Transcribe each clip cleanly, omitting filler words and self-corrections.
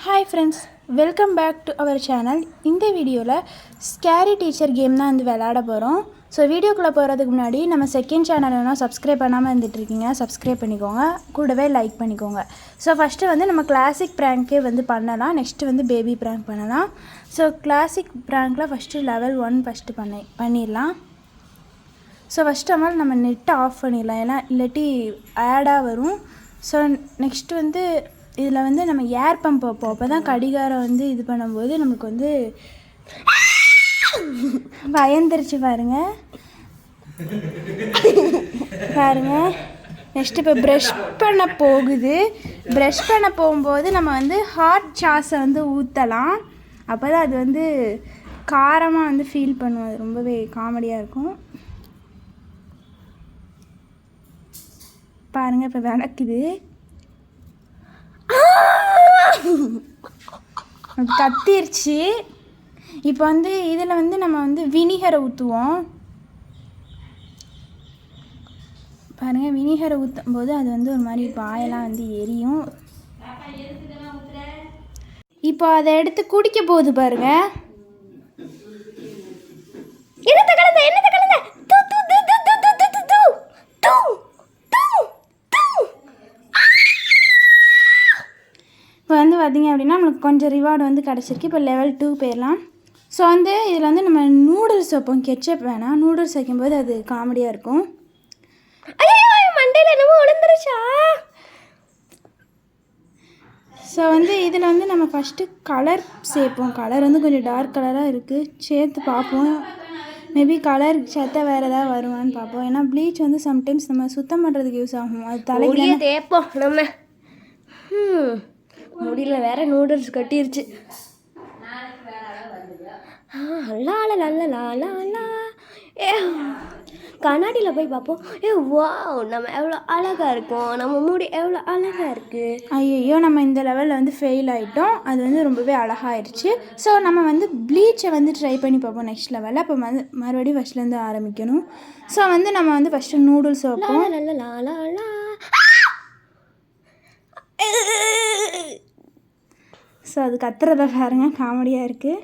Hi friends, welcome back to our channel. இந்த வீடியோவில் scary teacher game தான் வந்து விளையாட போகிறோம். ஸோ வீடியோக்குள்ளே போகிறதுக்கு முன்னாடி நம்ம செகண்ட் சேனல்னா சப்ஸ்கிரைப் பண்ணாமல் இருந்துகிட்ருக்கீங்க, சப்ஸ்கிரைப் பண்ணிக்கோங்க, கூடவே லைக் பண்ணிக்கோங்க. ஸோ ஃபஸ்ட்டு வந்து நம்ம கிளாசிக் ப்ராங்கே வந்து பண்ணலாம், நெக்ஸ்ட்டு வந்து பேபி ப்ராங்க் பண்ணலாம். ஸோ கிளாசிக் ப்ராங்கில் ஃபஸ்ட்டு லெவல் 1 ஃபஸ்ட்டு பண்ணிடலாம். ஸோ ஃபஸ்ட்டு நம்ம நெட்டை ஆஃப் பண்ணிடலாம், ஏன்னா இல்லாட்டி ஆடாக வரும். ஸோ நெக்ஸ்ட்டு வந்து இதில் வந்து நம்ம ஏர் பம்ப் வைப்போம், அப்போ தான் கடிகாரம் வந்து இது பண்ணும்போது நமக்கு வந்து பயந்துருச்சு பாருங்கள். நெக்ஸ்ட்டு இப்போ ப்ரஷ் பண்ண போகுது. ப்ரஷ் பண்ண போகும்போது நம்ம வந்து ஹாட் சாஸை வந்து ஊற்றலாம், அப்போ தான் அது வந்து காரமாக வந்து ஃபீல் பண்ணுவோம். அது ரொம்பவே காமெடியாக இருக்கும். பாருங்கள், இப்போ விளக்குது, அது கத்திருச்சு. இப்போ வந்து இதில் வந்து நம்ம வந்து வினிகரை ஊற்றுவோம். பாருங்கள், வினிகரை ஊற்றும் போது அது வந்து ஒரு மாதிரி வாயெல்லாம் வந்து எரியும். இப்போ அதை எடுத்து குடிக்க போகுது பாருங்கள். இப்போ வந்து பார்த்திங்க அப்படின்னா நம்மளுக்கு கொஞ்சம் ரிவார்டு வந்து கிடச்சிருக்கு. இப்போ லெவல் 2 போயிடலாம். ஸோ வந்து இதில் வந்து நம்ம நூடுல்ஸ் வைப்போம், கெட்சப் வேணாம். நூடுல்ஸ் வைக்கும்போது அது காமெடியாக இருக்கும். மண்டையில் என்னமோ விழுந்துருச்சா. ஸோ வந்து இதில் வந்து நம்ம ஃபஸ்ட்டு கலர் சேர்ப்போம். கலர் வந்து கொஞ்சம் டார்க் கலராக இருக்குது, சேர்த்து பார்ப்போம். மேபி கலர் சேர்த்தா வேறு ஏதாவது வருவான்னு பார்ப்போம். ஏன்னா ப்ளீச் வந்து சம்டைம்ஸ் நம்ம சுத்தம் பண்ணுறதுக்கு யூஸ் ஆகும். அது தலைக்கு தேப்போம் நம்ம. முடியல, வேற நூடுல்ஸ் கட்டிருச்சு. கண்ணாடியில் போய் பார்ப்போம். வா, நம்ம எவ்வளோ அழகாக இருக்கும், நம்ம முடி எவ்வளோ அழகாக இருக்குது. ஐயோ, நம்ம இந்த லெவலில் வந்து ஃபெயில் ஆகிட்டோம். அது வந்து ரொம்பவே அழகாகிடுச்சு. ஸோ நம்ம வந்து ப்ளீச்சை வந்து ட்ரை பண்ணி பார்ப்போம் நெக்ஸ்ட் லெவலில். அப்போ வந்து மறுபடியும் ஃபஸ்ட்லேருந்து ஆரம்பிக்கணும். ஸோ வந்து நம்ம வந்து ஃபஸ்ட்டு நூடுல்ஸ் வைப்போம். ஸோ அது கத்துறத பாருங்க, காமெடியாக இருக்குது.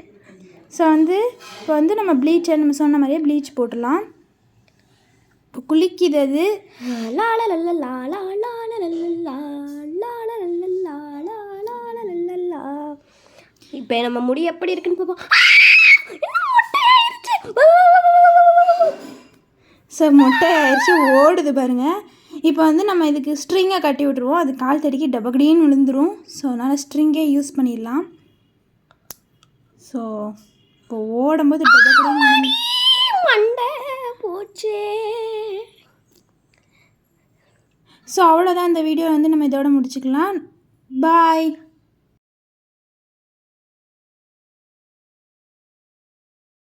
ஸோ வந்து இப்போ வந்து நம்ம ப்ளீச்சை நம்ம சொன்ன மாதிரியே ப்ளீச் போட்டுடலாம். இப்போ குளிக்குது அது. இப்போ நம்ம முடி எப்படி இருக்குன்னு பார்ப்போம். ஸோ மொட்டை ஆயிடுச்சு, ஓடுது பாருங்கள். இப்போ வந்து நம்ம இதுக்கு ஸ்ட்ரிங்கை கட்டி விட்ருவோம், அது கால் தடிக்கி டபக்கடின்னு விழுந்துடும். ஸோ அதனால் ஸ்ட்ரிங்கே யூஸ் பண்ணிடலாம். ஸோ இப்போ ஓடும்போது டபக்கடின்னு மண்டை போச்சு. ஸோ அவ்வளோதான், இந்த வீடியோ வந்து நம்ம இதோட முடிச்சுக்கலாம். பாய்.